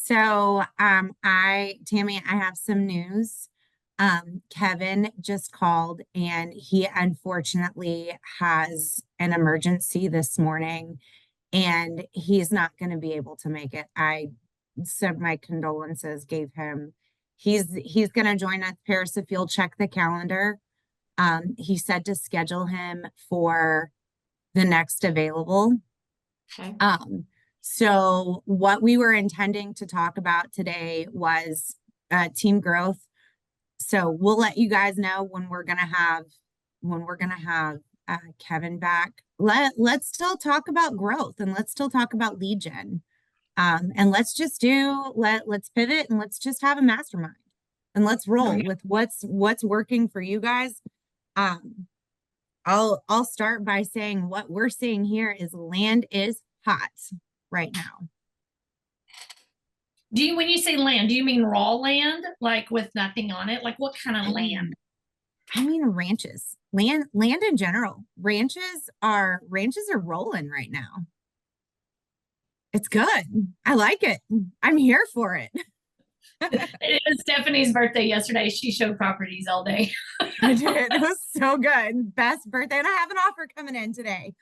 Tammy, I have some news. Kevin just called and he unfortunately has an emergency this morning and he's not going to be able to make it. I sent my condolences, gave him, he's going to join us. Paris, if you'll check the calendar. He said to schedule him for the next available. Okay. So what we were intending to talk about today was team growth. So we'll let you guys know when we're gonna have Kevin back. Let's still talk about growth and let's still talk about lead gen. And let's pivot and let's just have a mastermind and let's roll with what's working for you guys. I'll start by saying what we're seeing here is land is hot right now. When you say land, do you mean raw land, like with nothing on it? Like what kind of land? I mean ranches. Land in general. Ranches are rolling right now. It's good. I like it. I'm here for it. It was Stephanie's birthday yesterday. She showed properties all day. I did. It was so good. Best birthday. And I have an offer coming in today.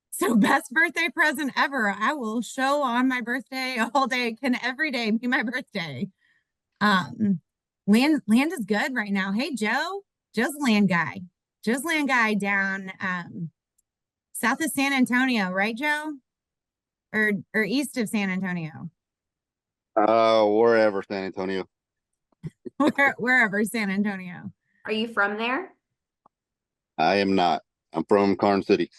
So best birthday present ever. I will show on my birthday all day. Can every day be my birthday? Land is good right now. Hey, Joe. Joe's land guy. Joe's land guy down south of San Antonio, right, Joe? Or east of San Antonio. Wherever San Antonio. Wherever San Antonio. Are you from there? I am not. I'm from Carn City.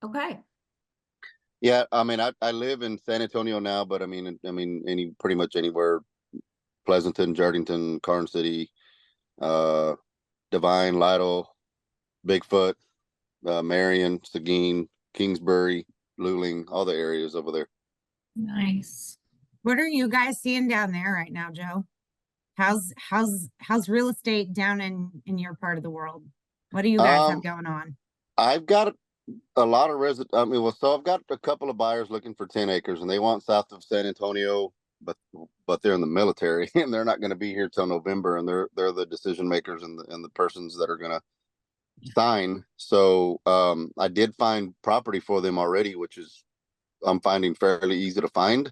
Okay. Yeah, I mean, I live in San Antonio now, but I mean, pretty much anywhere, Pleasanton, Jardington, Carn City, Divine, Lytle, Bigfoot, Marion, Seguin, Kingsbury, Luling, all the areas over there. Nice. What are you guys seeing down there right now, Joe? How's real estate down in your part of the world? What do you guys have going on? I've got a lot of so I've got a couple of buyers looking for 10 acres and they want south of San Antonio, but they're in the military and they're not going to be here till November, and they're the decision makers and the persons that are going to sign. So I did find property for them already, which is I'm finding fairly easy to find,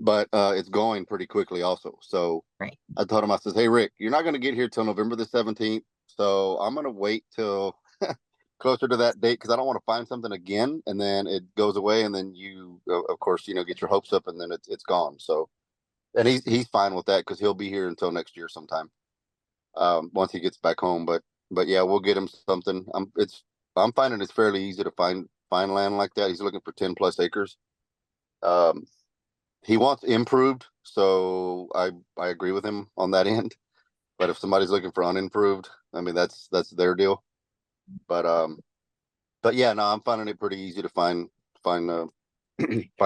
but it's going pretty quickly also. So right. I told him, I says, hey Rick, you're not going to get here till November the 17th, so I'm going to wait till closer to that date, because I don't want to find something again and then it goes away, and then you of course get your hopes up and then it's gone. So, and he's fine with that because he'll be here until next year sometime, once he gets back home. But yeah, we'll get him something. I'm finding it's fairly easy to find land like that. He's looking for 10 plus acres. He wants improved, so I agree with him on that end. But if somebody's looking for unimproved, I mean that's their deal. But yeah, no, I'm finding it pretty easy to find find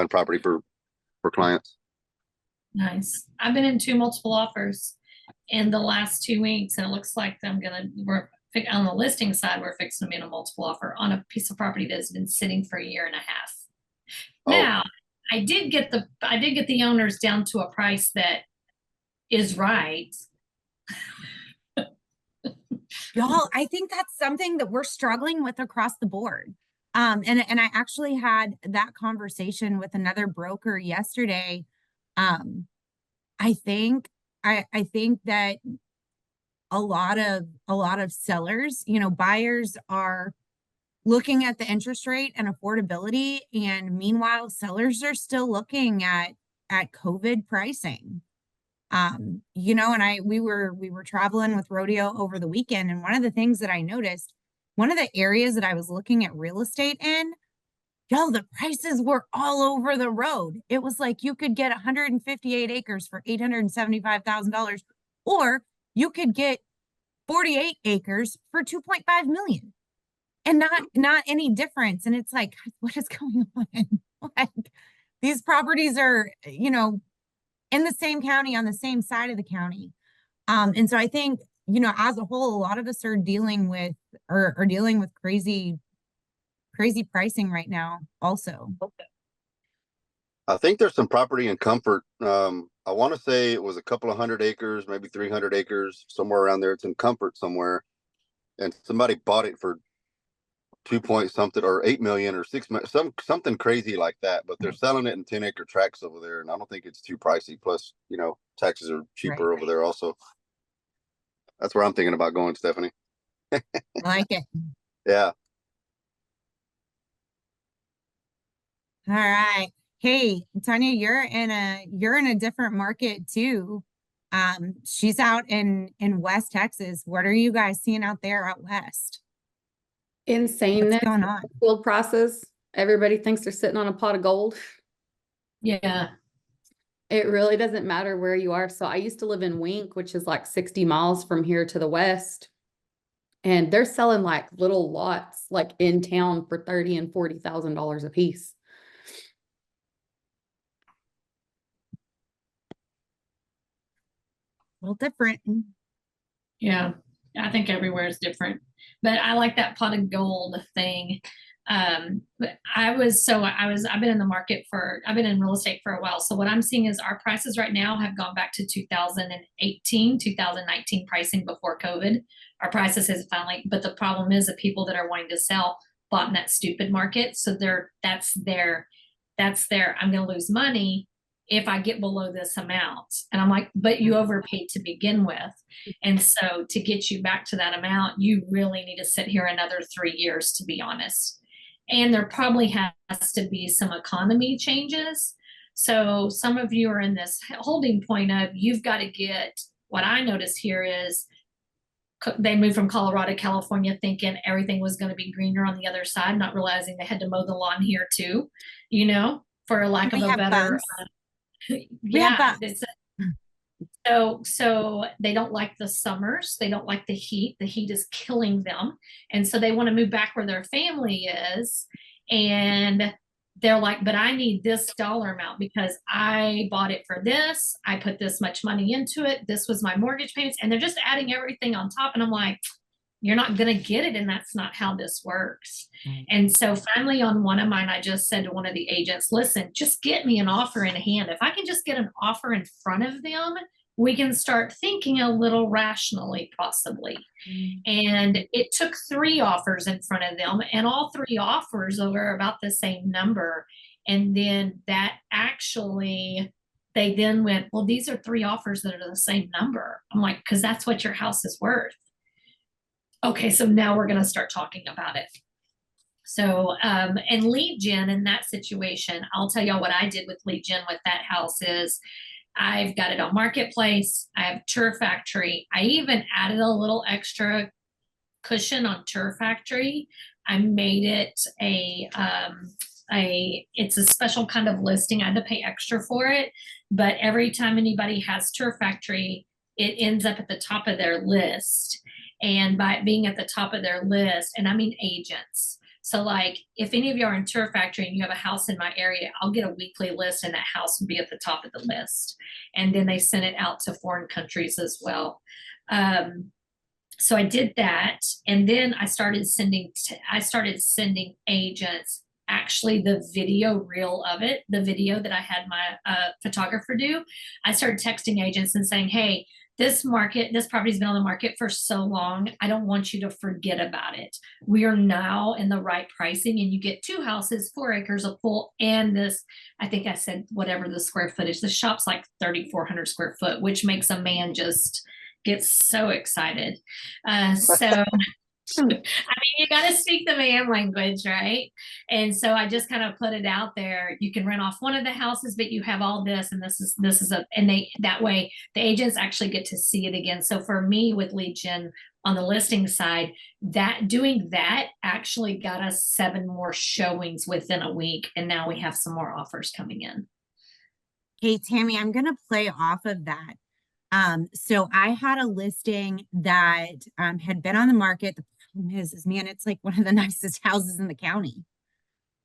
property for clients. Nice. I've been in 2 multiple offers in the last 2 weeks, and it looks like we're on the listing side, we're fixing to be in a multiple offer on a piece of property that's been sitting for 1.5 years. Now, I did get the owners down to a price that is right. Y'all, I think that's something that we're struggling with across the board. And I actually had that conversation with another broker yesterday. I think that a lot of sellers, buyers are looking at the interest rate and affordability, and meanwhile, sellers are still looking at COVID pricing. And we were traveling with Rodeo over the weekend, and one of the things that I noticed, one of the areas that I was looking at real estate in, y'all, the prices were all over the road. It was like you could get 158 acres for $875,000, or you could get 48 acres for 2.5 million, and not any difference. And it's like, what is going on? Like, these properties are, in the same county, on the same side of the county. And so I think, as a whole, a lot of us are dealing with crazy pricing right now also. I think there's some property in Comfort. I want to say it was a couple of 100 acres, maybe 300 acres, somewhere around there. It's in Comfort somewhere, and somebody bought it for 2 point something or 8 million or 6 million, something crazy like that. But they're selling it in 10 acre tracts over there, and I don't think it's too pricey. Plus, taxes are cheaper Right. over there also. That's where I'm thinking about going, Stephanie. I like it. Yeah. All right. Hey, Tanya, you're in a different market too. She's out in West Texas. What are you guys seeing out there out west? What's Insaneness, going on? gold prices. Everybody thinks they're sitting on a pot of gold. Yeah. It really doesn't matter where you are. So I used to live in Wink, which is like 60 miles from here to the west. And they're selling like little lots like in town for $30,000 and $40,000 a piece. A little different. Yeah, I think everywhere is different, but I like that pot of gold thing. But I've been in the market I've been in real estate for a while. So what I'm seeing is our prices right now have gone back to 2018, 2019 pricing before COVID. Our prices has finally, but the problem is the people that are wanting to sell bought in that stupid market. So that's their, I'm going to lose money if I get below this amount. And I'm like, but you overpaid to begin with. And so to get you back to that amount, you really need to sit here another 3 years, to be honest. And there probably has to be some economy changes. So some of you are in this holding point of you've got to get, what I notice here is they moved from Colorado to California thinking everything was going to be greener on the other side, not realizing they had to mow the lawn here too, for lack of We a have better, bumps. We have yeah. bumps. So they don't like the summers. They don't like the heat. The heat is killing them. And so they want to move back where their family is. And they're like, but I need this dollar amount because I bought it for this. I put this much money into it. This was my mortgage payments. And they're just adding everything on top. And I'm like, you're not going to get it. And that's not how this works. And so finally on one of mine, I just said to one of the agents, listen, just get me an offer in hand. If I can just get an offer in front of them, we can start thinking a little rationally, possibly. And it took 3 offers in front of them, and all 3 offers were about the same number. And then they then went, well, these are 3 offers that are the same number. I'm like, because that's what your house is worth. Okay, so now we're going to start talking about it. So, and lead gen in that situation, I'll tell y'all what I did with lead gen with that house is I've got it on Marketplace. I have TourFactory. I even added a little extra cushion on TourFactory. I made it it's a special kind of listing. I had to pay extra for it, but every time anybody has TourFactory, it ends up at the top of their list. And by it being at the top of their list, and I mean agents. So like if any of you are in TourFactory and you have a house in my area, I'll get a weekly list and that house will be at the top of the list. And then they send it out to foreign countries as well. So I did that. And then I started sending agents actually the video reel of it, the video that I had my photographer do. I started texting agents and saying, hey, this property's been on the market for so long. I don't want you to forget about it. We are now in the right pricing and you get 2 houses, 4 acres, a pool, and this, I think I said, whatever the square footage, the shop's like 3,400 square foot, which makes a man just get so excited. I mean, you got to speak the man language, right? And so I just kind of put it out there. You can rent off one of the houses, but you have all this, and this is that way the agents actually get to see it again. So for me with lead gen on the listing side, doing that actually got us 7 more showings within a week, and now we have some more offers coming in. Hey, Tammy, I'm going to play off of that. So I had a listing that had been on the market. The problem is, man, it's like one of the nicest houses in the county.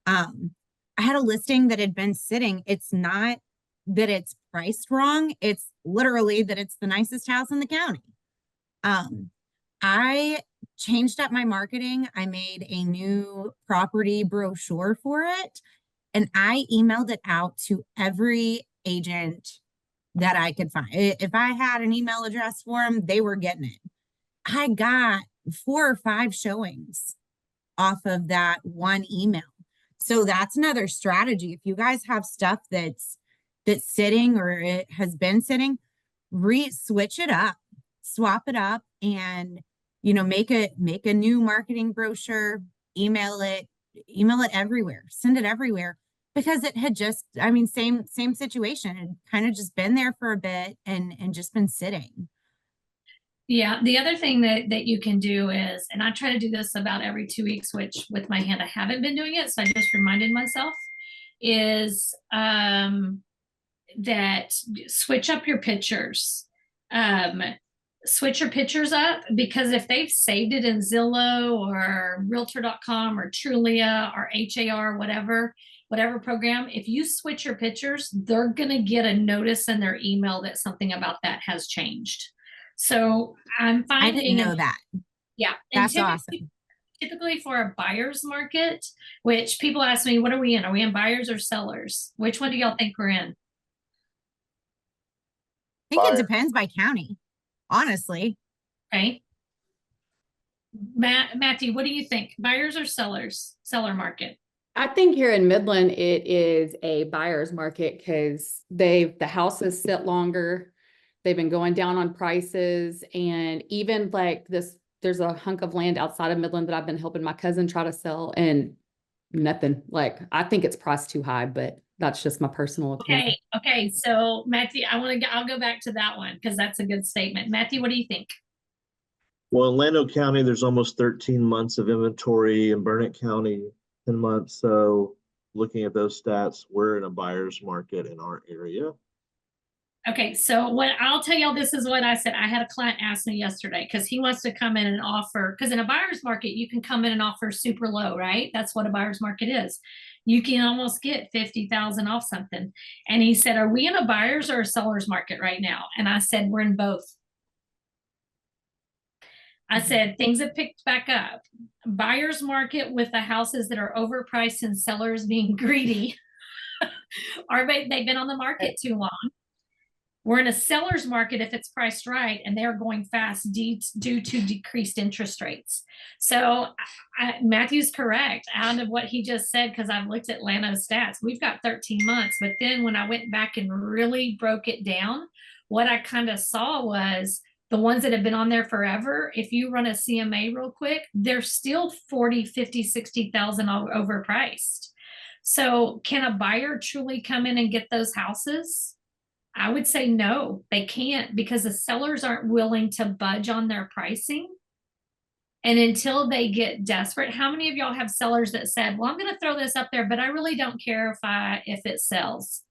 I had a listing that had been sitting. It's not that it's priced wrong. It's literally that it's the nicest house in the county. I changed up my marketing. I made a new property brochure for it. And I emailed it out to every agent that I could find. If I had an email address for them, they were getting it. I got 4 or 5 showings off of that one email. So that's another strategy. If you guys have stuff that's sitting or it has been sitting, switch it up, swap it up, and make a new marketing brochure, email it everywhere, send it everywhere, because it had just, I mean, same situation. It had kind of just been there for a bit and just been sitting. Yeah, the other thing that you can do is, and I try to do this about every 2 weeks, which with my hand I haven't been doing it, so I just reminded myself, is that switch up your pictures. Switch your pictures up, because if they've saved it in Zillow or Realtor.com or Trulia or HAR, whatever program, if you switch your pictures, they're gonna get a notice in their email that something about that has changed. So I'm I finding. didn't know that. Yeah. And That's awesome. typically for a buyer's market, which people ask me, what are we in? Are we in buyers or sellers? Which one do y'all think we're in? I think Buyer. it depends by county, honestly. Okay. Matthew, what do you think? Buyers or sellers? Seller market? I think here in Midland, it is a buyer's market because the houses sit longer. They've been going down on prices, and even like this, there's a hunk of land outside of Midland that I've been helping my cousin try to sell, and nothing. Like, I think it's priced too high, but that's just my personal opinion. Okay. So Matthew, I'll go back to that one because that's a good statement. Matthew, what do you think? Well, in Llano County, there's almost 13 months of inventory. In Burnett County, 10 months. So looking at those stats, we're in a buyer's market in our area. Okay, so what I'll tell y'all, this is what I said. I had a client ask me yesterday because he wants to come in and offer, because in a buyer's market, you can come in and offer super low, right? That's what a buyer's market is. You can almost get 50,000 off something. And he said, are we in a buyer's or a seller's market right now? And I said, we're in both. I said, things have picked back up. Buyer's market with the houses that are overpriced and sellers being greedy, they've been on the market too long. We're in a seller's market if it's priced right, and they're going fast due to decreased interest rates. So Matthew's correct out of what he just said, because I've looked at Llano's stats. We've got 13 months, but then when I went back and really broke it down, what I kind of saw was the ones that have been on there forever, if you run a CMA real quick, they're still 40, 50, 60,000 overpriced. So can a buyer truly come in and get those houses? I would say no, they can't, because the sellers aren't willing to budge on their pricing. And until they get desperate, how many of y'all have sellers that said, well, I'm going to throw this up there, but I really don't care if it sells?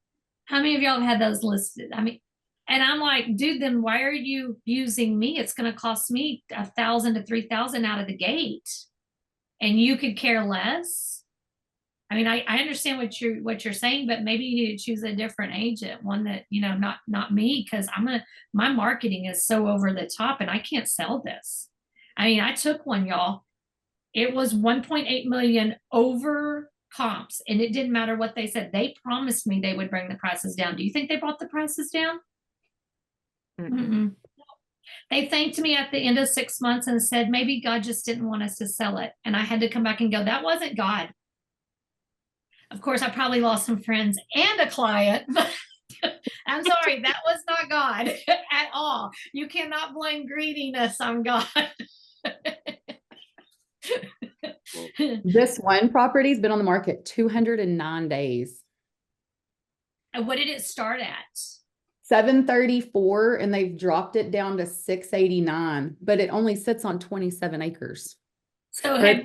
How many of y'all have had those listed? I mean, and I'm like, dude, then why are you using me? It's going to cost me $1,000 to $3,000 out of the gate, and you could care less. I mean, I understand what you're saying, but maybe you need to choose a different agent, one that, not me, because my marketing is so over the top and I can't sell this. I mean, I took one, y'all. It was 1.8 million over comps, and it didn't matter what they said. They promised me they would bring the prices down. Do you think they brought the prices down? Mm-mm. They thanked me at the end of 6 months and said, maybe God just didn't want us to sell it. And I had to come back and go, that wasn't God. Of course, I probably lost some friends and a client, but I'm sorry, that was not God at all. You cannot blame greediness on God. This one property's been on the market 209 days. And what did it start at? 734, and they've dropped it down to 689, but it only sits on 27 acres. So have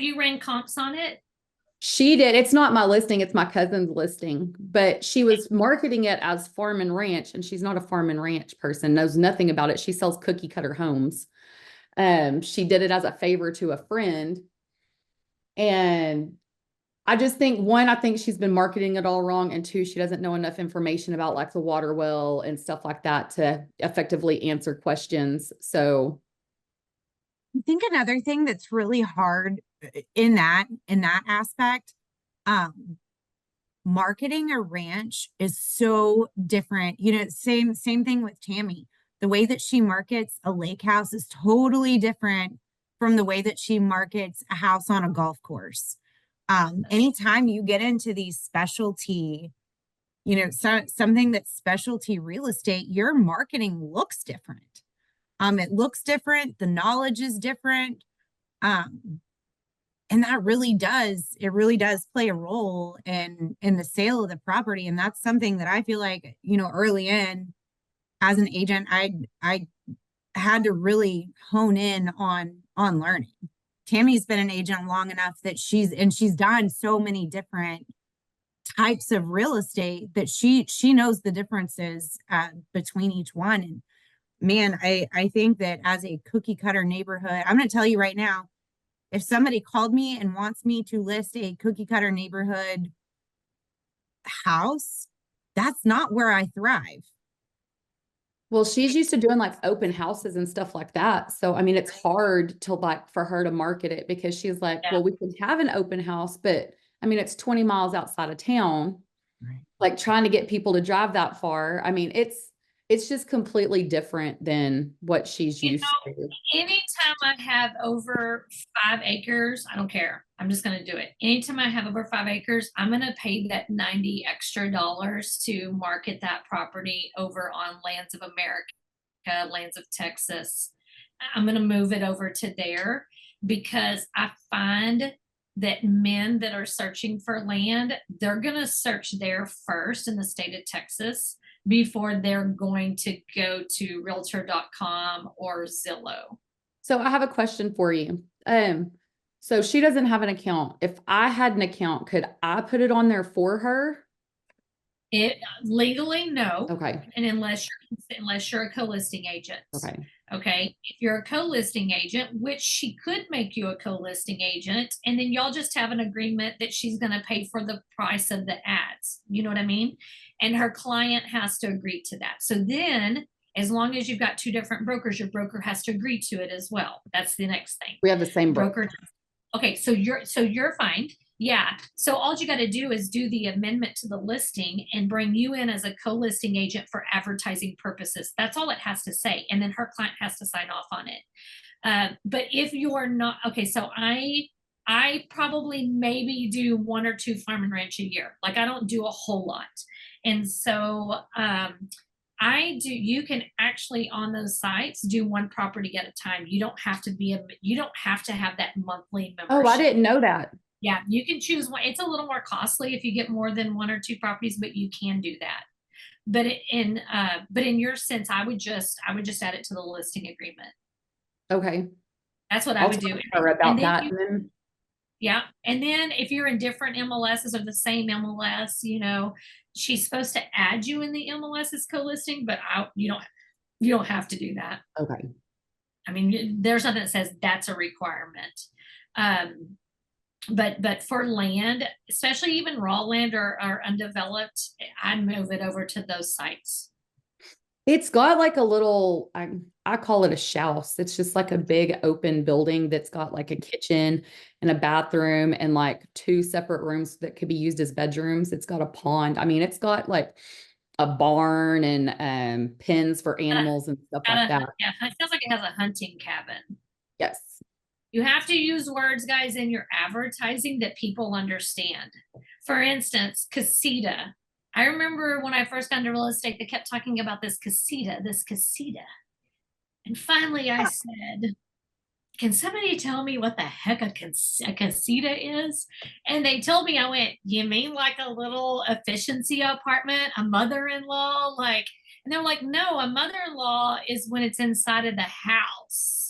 you ran comps on it? She did. It's not my listing, it's my cousin's listing, but she was marketing it as farm and ranch, and she's not a farm and ranch person, knows nothing about it. She sells cookie cutter homes. She did it as a favor to a friend. And I just think, one, I think she's been marketing it all wrong. And two, she doesn't know enough information about like the water well and stuff like that to effectively answer questions. So I think another thing that's really hard in that aspect Um, marketing a ranch is so different. You know, same thing with Tammy. The way that she markets a lake house is totally different from the way that she markets a house on a golf course. Anytime you get into these specialty, you know, something that's specialty real estate, your marketing looks different. It looks different. The knowledge is different. Um, and that really does play a role in the sale of the property. And that's something that I feel like, you know, early in as an agent, I had to really hone in on learning. Tammy's been an agent long enough that she's done so many different types of real estate that she knows the differences between each one. And man, I think that as a cookie cutter neighborhood, I'm going to tell you right now, if somebody called me and wants me to list a cookie cutter neighborhood house, that's not where I thrive. Well, she's used to doing like open houses and stuff like that. So, I mean, it's hard to like for her to market it because she's like, Yeah. well, we could have an open house, but I mean, it's 20 miles outside of town. Right. Like trying to get people to drive that far. I mean, it's just completely different than what she's You used know, to. anytime I have over 5 acres, I don't care. I'm just going to do it. Anytime I have over 5 acres, I'm going to pay that $90 extra to market that property over on Lands of America, Lands of Texas. I'm going to move it over to there because I find that men that are searching for land, they're going to search there first in the state of Texas before they're going to go to realtor.com or Zillow. So I have a question for you. So she doesn't have an account. If I had an account, could I put it on there for her? It legally, no. Okay. And unless you're a co-listing agent. Okay. Okay. If you're a co-listing agent, which she could make you a co-listing agent, and then y'all just have an agreement that she's going to pay for the price of the ads. You know what I mean? And her client has to agree to that. So then, as long as you've got 2 different brokers, your broker has to agree to it as well. That's the next thing. We have the same broker. Okay, so you're fine. Yeah. So all you got to do is do the amendment to the listing and bring you in as a co-listing agent for advertising purposes. That's all it has to say. And then her client has to sign off on it. But if you're not, okay, so I probably maybe do 1 or 2 farm and ranch a year. Like I don't do a whole lot. And so you can actually on those sites do 1 property at a time. You don't have to have that monthly membership. Oh, I didn't know that. Yeah, you can choose one. It's a little more costly if you get more than 1 or 2 properties, but you can do that. But in your sense, I would just add it to the listing agreement. Okay. That's what I I'll would do. talk to her about that. Yeah. And then if you're in different MLSs or the same MLS, you know, she's supposed to add you in the MLS as co-listing, but you don't have to do that. Okay. I mean, there's nothing that says that's a requirement. But for land, especially even raw land or undeveloped, I'd move it over to those sites. It's got like a little, I call it a house. It's just like a big open building that's got like a kitchen and a bathroom and like 2 separate rooms that could be used as bedrooms. It's got a pond. I mean, it's got like a barn and pens for animals and stuff like that. Yeah, it sounds like it has a hunting cabin. Yes. You have to use words, guys, in your advertising that people understand. For instance, casita. I remember when I first got into real estate, they kept talking about this casita. And finally I said, can somebody tell me what the heck a casita is? And they told me, I went, you mean like a little efficiency apartment, a mother-in-law? And they're like, no, a mother-in-law is when it's inside of the house.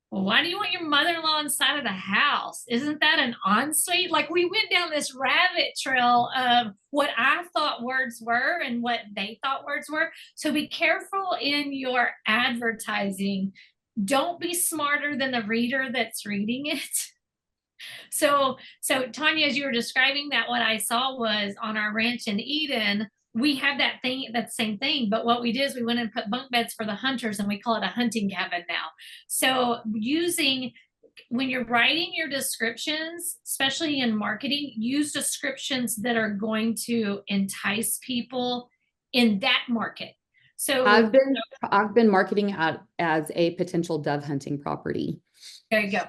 Well, why do you want your mother-in-law inside of the house? Isn't that an ensuite? Like we went down this rabbit trail of what I thought words were and what they thought words were. So be careful in your advertising. Don't be smarter than the reader that's reading it. So Tanya, as you were describing that, what I saw was on our ranch in Eden, we have that same thing. But what we did is we went and put bunk beds for the hunters and we call it a hunting cabin now. So using when you're writing your descriptions, especially in marketing, use descriptions that are going to entice people in that market. So I've been marketing out as a potential dove hunting property. there you go.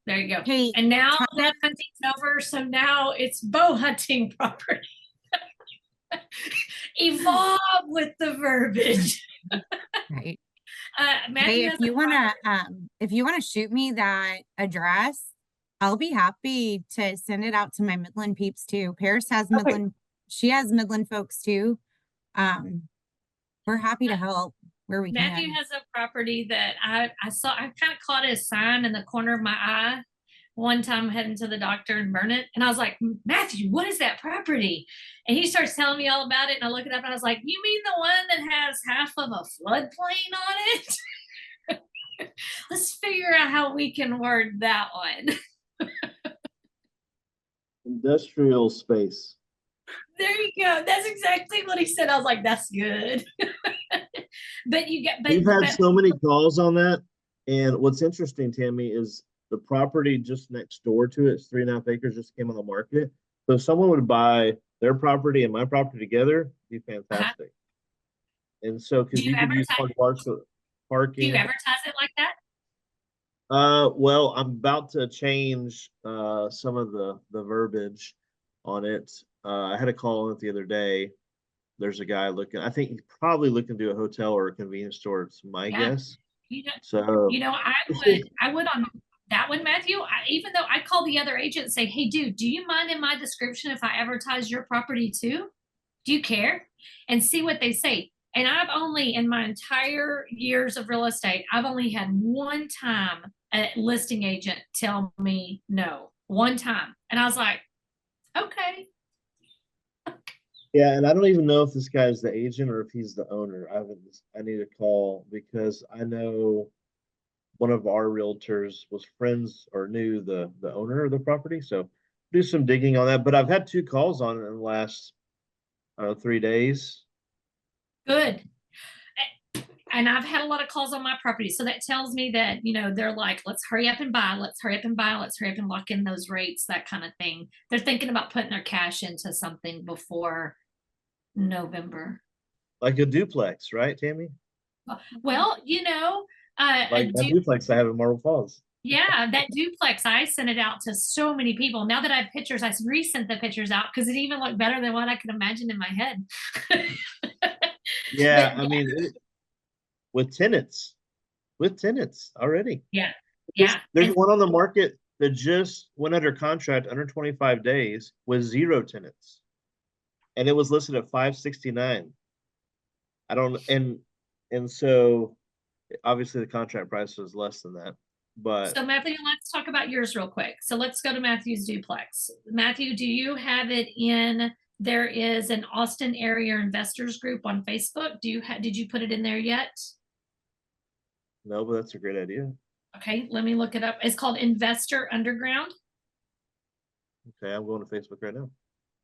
There you go. Hey, And now Tanya- dove hunting's over, so now it's bow hunting property. Evolve with the verbiage. Right. Matthew Hey, has a property. if you wanna shoot me that address, I'll be happy to send it out to my Midland peeps too. Paris has Okay. Midland, she has Midland folks too. We're happy to help where we Matthew can. has a property that I saw. I kind of caught his sign in the corner of my eye one time heading to the doctor in Burnett, and I was like, Matthew, what is that property? And he starts telling me all about it, and I look it up, and I was like, you mean the one that has half of a floodplain on it? Let's figure out how we can word that one. Industrial space. There you go. That's exactly what he said. I was like, that's good. But you get, We've had but so many calls on that. And what's interesting, Tammy, is the property just next door to it, it's 3.5 acres, just came on the market. So if someone would buy their property and my property together, it'd be fantastic. And so, do because you you could use advertise, do parking. you advertise it like that? Well, I'm about to change some of the verbiage on it. I had a call on it the other day. There's a guy looking, I think he's probably looking to do a hotel or a convenience store, it's my Yeah. guess. You know, So I would on that one, Matthew. Even though I call the other agent and say, hey, dude, do you mind in my description if I advertise your property too? Do you care? And see what they say. And I've only, in my entire years of real estate, I've only had one time a listing agent tell me no, one time. And I was like, okay. yeah, and I don't even know if this guy's the agent or if he's the owner. I need to call because I know one of our realtors was friends or knew the owner of the property. So do some digging on that. But I've had 2 calls on it in the last 3 days. Good. And I've had a lot of calls on my property. So that tells me that, they're like, let's hurry up and buy, let's hurry up and buy, let's hurry up and lock in those rates, that kind of thing. They're thinking about putting their cash into something before November. Like a duplex, right, Tammy? Well, Like that duplex I have in Marble Falls. yeah, that duplex, I sent it out to so many people. Now that I have pictures, I resent the pictures out because it even looked better than what I could imagine in my head. Yeah, But I mean, with tenants already. yeah. There's And one on the market that just went under contract under 25 days with 0 tenants. And it was listed at 569. I don't, and so obviously the contract price was less than that, but so Matthew, let's talk about yours real quick. So let's go to Matthew's duplex. Matthew, do you have it in, there is an Austin area investors group on Facebook. Did you put it in there yet? no, but that's a great idea. Okay, let me look it up. It's called Investor Underground. Okay, I'm going to Facebook right now.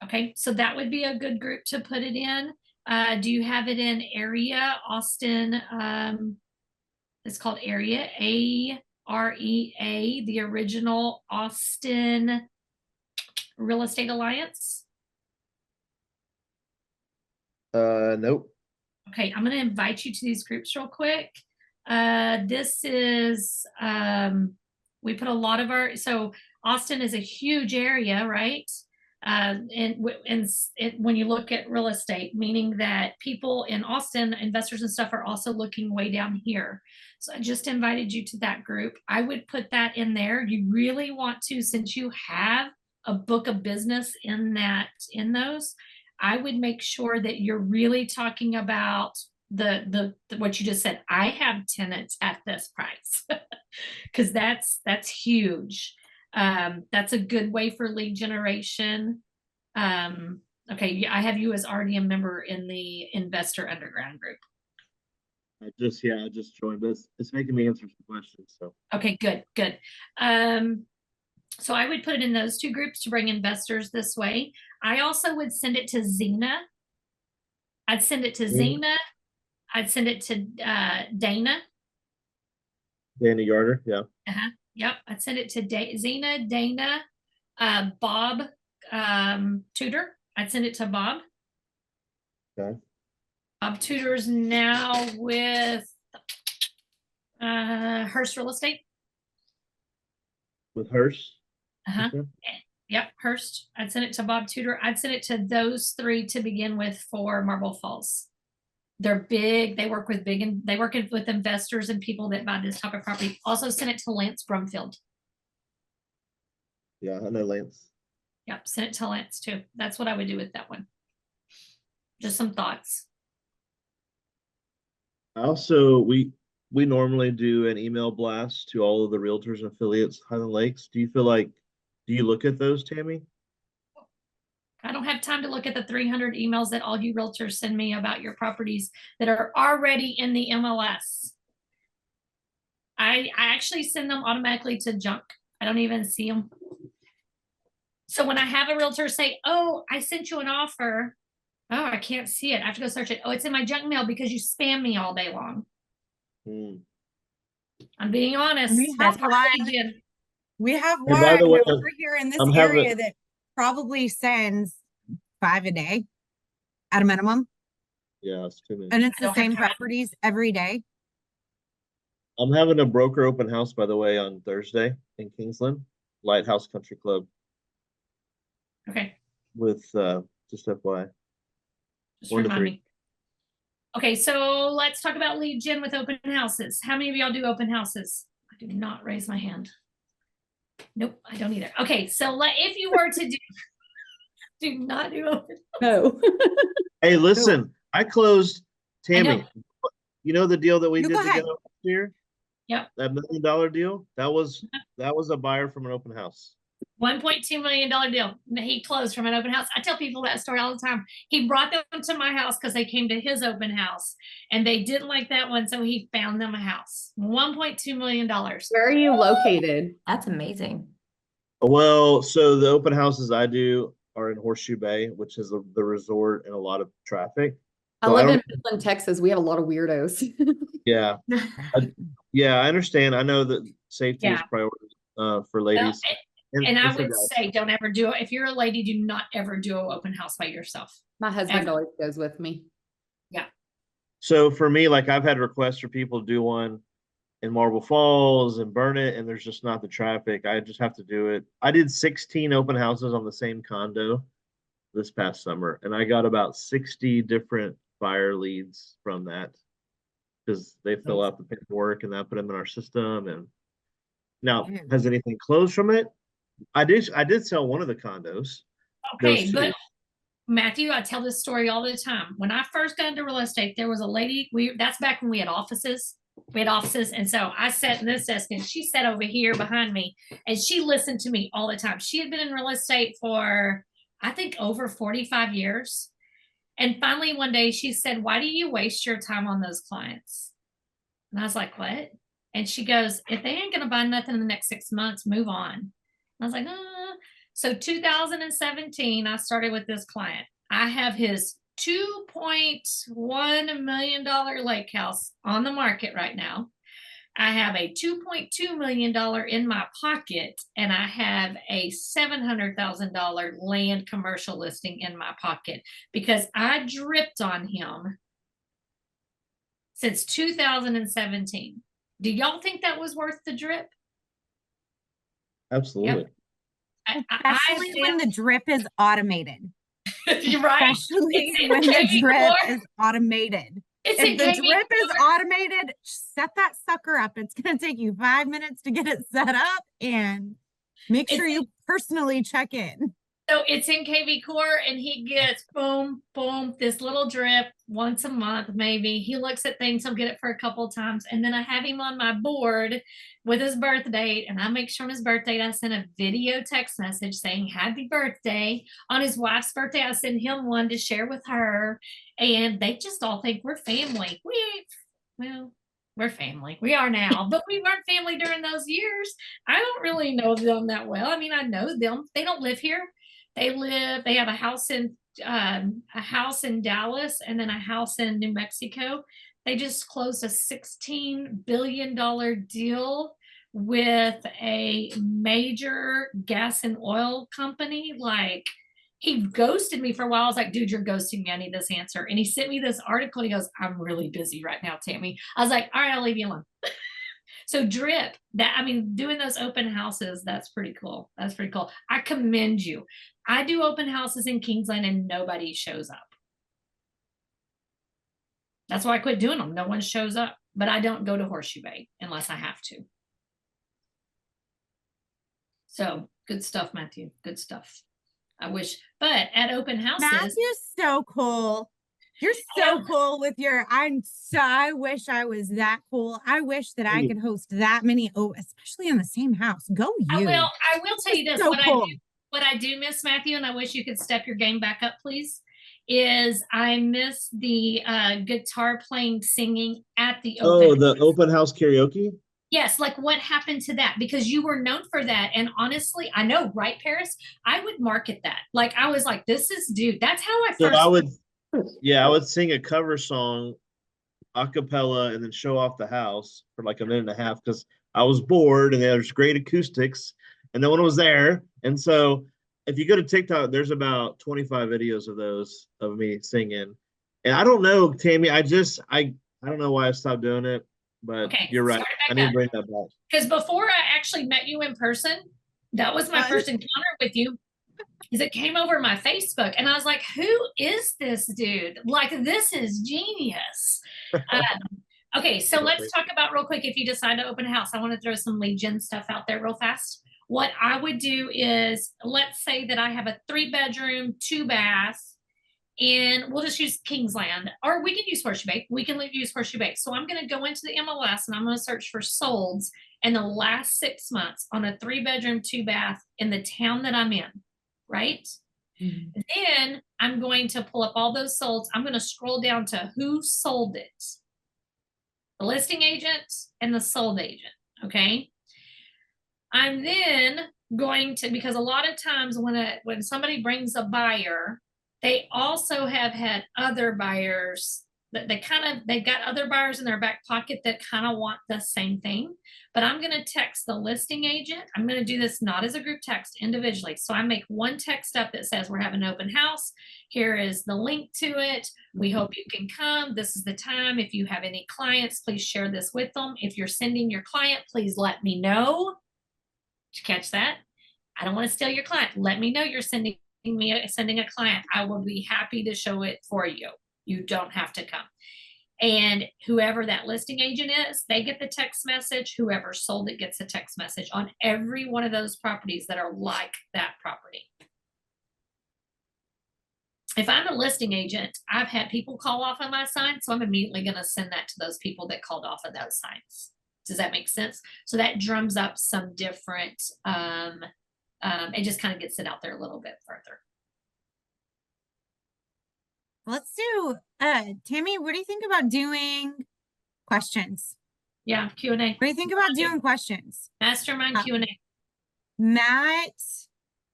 Okay, so that would be a good group to put it in. Do you have it in area Austin? It's called Area, AREA, the original Austin Real Estate Alliance. Nope. Okay, I'm going to invite you to these groups real quick. This is, we put a lot of so Austin is a huge area, right? And when you look at real estate, meaning that people in Austin, investors and stuff, are also looking way down here. So I just invited you to that group. I would put that in there. You really want to, since you have a book of business in those, I would make sure that you're really talking about the what you just said. I have tenants at this price because that's huge. That's a good way for lead generation. Okay, I have you as already a member in the Investor Underground group. I just joined, but it's making me answer some questions. So Okay, good. So I would put it in those 2 groups to bring investors this way. I also would send it to Zena. I'd send it to Zena. I'd send it to Dana. Dana Yarder, yeah. Yep, I'd I'd send it to Zena, Dana, Bob, Tudor. I'd send it to Bob. Okay. Bob Tudor's now with Hearst Real Estate. With Hearst? Uh-huh. Okay. Yep, Hearst. I'd send it to Bob Tudor. I'd send it to those three to begin with for Marble Falls. They're big. They work with with investors and people that buy this type of property. Also send it to Lance Brumfield. Yeah, I know Lance. Yep, send it to Lance too. That's what I would do with that one. Just some thoughts. Also, we normally do an email blast to all of the realtors and affiliates Highland Lakes. Do you look at those, Tammy? I don't have time to look at the 300 emails that all you realtors send me about your properties that are already in the MLS. I actually send them automatically to junk. I don't even see them. So when I have a realtor say, oh, I sent you an offer. Oh, I can't see it. I have to go search it. Oh, it's in my junk mail because you spam me all day long. I'm being honest. We That's have part one. of the legion. We have And by the one way, over here in this I'm area having- that probably sends 5 a day at a minimum. Yeah, it's too many. And it's I the don't have same time. properties every day. I'm having a broker open house, by the way, on Thursday in Kingsland, Lighthouse Country Club Okay. with just FYI. Just 1 to remind 3. me. Okay, so let's talk about lead gen with open houses. How many of y'all do open houses? I do not raise my hand. Nope, I don't either. Okay, so if you were to do not do open. No. Hey, listen, I closed I know. Tammy. You know the deal that we You did go ahead. together last year? Yep. That $1 million deal? That was a buyer from an open house. $1.2 million deal. He closed from an open house. I tell people that story all the time. He brought them to my house because they came to his open house and they didn't like that one. So he found them a house. $1.2 million. Where are you located? That's amazing. Well, so the open houses I do are in Horseshoe Bay, which is the resort and a lot of traffic. I So live don't- in Midland, Texas. We have a lot of weirdos. Yeah, I understand. I know that safety is Yeah. priority for ladies. And I for would guys. say, don't ever do it. If you're a lady, do not ever do an open house by yourself. My husband Ever. always goes with me. So for me, like I've had requests for people to do one in Marble Falls and burn it, and there's just not the traffic. I just have to do it. I did 16 open houses on the same condo this past summer, and I got about 60 different buyer leads from that because they fill out the paperwork and I put them in our system. And now, Mm. has anything closed from it? I did sell one of the condos. There was Okay, two. but Matthew, I tell this story all the time. When I first got into real estate, there was a lady, that's back when we had offices. And so I sat in this desk and she sat over here behind me and she listened to me all the time. She had been in real estate for, I think, over 45 years. And finally, one day she said, why do you waste your time on those clients? And I was like, what? And she goes, if they ain't going to buy nothing in the next 6 months, move on. And I was like, So 2017, I started with this client. I have his $2.1 million lake house on the market right now. I have a $2.2 million in my pocket, and I have a $700,000 land commercial listing in my pocket because I dripped on him since 2017. Do y'all think that was worth the drip? Absolutely. Especially when the drip is automated. You're right. Especially It's when the in drip KV4. is automated. It's If in the KV4. drip is automated, set that sucker up. It's going to take you 5 minutes to get it set up and make sure you personally check in. So it's in KV Core and he gets boom, boom, this little drip once a month, maybe. He looks at things, he'll get it for a couple of times. And then I have him on my board with his birth date. And I make sure on his birth date, I send a video text message saying happy birthday. On his wife's birthday, I send him one to share with her. And they just all think we're family. We're family. We are now, but we weren't family during those years. I don't really know them that well. I mean, I know them. They don't live here. They have a house in Dallas and then a house in New Mexico. They just closed a $16 billion deal with a major gas and oil company. Like, he ghosted me for a while. I was like, dude, you're ghosting me. I need this answer. And he sent me this article. He goes, I'm really busy right now, Tammy. I was like, all right, I'll leave you alone. So drip that, I mean, doing those open houses, that's pretty cool. That's pretty cool. I commend you. I do open houses in Kingsland and nobody shows up. That's why I quit doing them. No one shows up, but I don't go to Horseshoe Bay unless I have to. So good stuff, Matthew. Good stuff. I wish, but at open houses, Matthew's so cool. You're so cool with your, I wish I was that cool. I wish that I could host that many, especially in the same house. Go you. I will tell you this, So cool. what I do miss, Matthew, and I wish you could step your game back up, please, is I miss the guitar playing, singing at the open. Oh, the open house karaoke? Yes, like what happened to that? Because you were known for that. And honestly, I know, right, Paris? I would market that. Like, I was like, this is, dude, that's how I So first. I would sing a cover song a cappella and then show off the house for like a minute and a half because I was bored and there's great acoustics and no one was there. And so if you go to TikTok, there's about 25 videos of those of me singing. And I don't know, Tammy, I don't know why I stopped doing it, but Okay, you're right. I need to bring that back. Because before I actually met you in person, that was my first encounter with you. Is it came over my Facebook and I was like, who is this dude? Like, this is genius. Okay, so let's talk about real quick. If you decide to open a house, I want to throw some lead gen stuff out there real fast. What I would do is, let's say that I have a 3-bedroom, 2-bath, and we'll just use Kingsland, or we can use Horseshoe Bay. We can use Horseshoe Bay. So I'm going to go into the MLS and I'm going to search for solds in the last 6 months on a 3-bedroom, 2-bath in the town that I'm in, right? Mm-hmm. Then I'm going to pull up all those solds. I'm going to scroll down to who sold it. The listing agent and the sold agent, okay? I'm then going to, because a lot of times when somebody brings a buyer, they also have had other buyers that they've got other buyers in their back pocket that kind of want the same thing. But I'm going to text the listing agent. I'm going to do this not as a group text, individually. So I make one text up that says we're having an open house. Here is the link to it. We hope you can come. This is the time. If you have any clients, please share this with them. If you're sending your client, please let me know. Did you catch that? I don't want to steal your client. Let me know you're sending a client. I will be happy to show it for you. You don't have to come. And whoever that listing agent is, they get the text message. Whoever sold it gets a text message on every one of those properties that are like that property. If I'm a listing agent, I've had people call off on my sign, so I'm immediately going to send that to those people that called off of those signs. Does that make sense? So that drums up some different, it just kind of gets it out there a little bit further. Let's do, Tammy, what do you think about doing questions? Yeah, Q&A. What do you think about doing questions? Mastermind Q&A. Matt,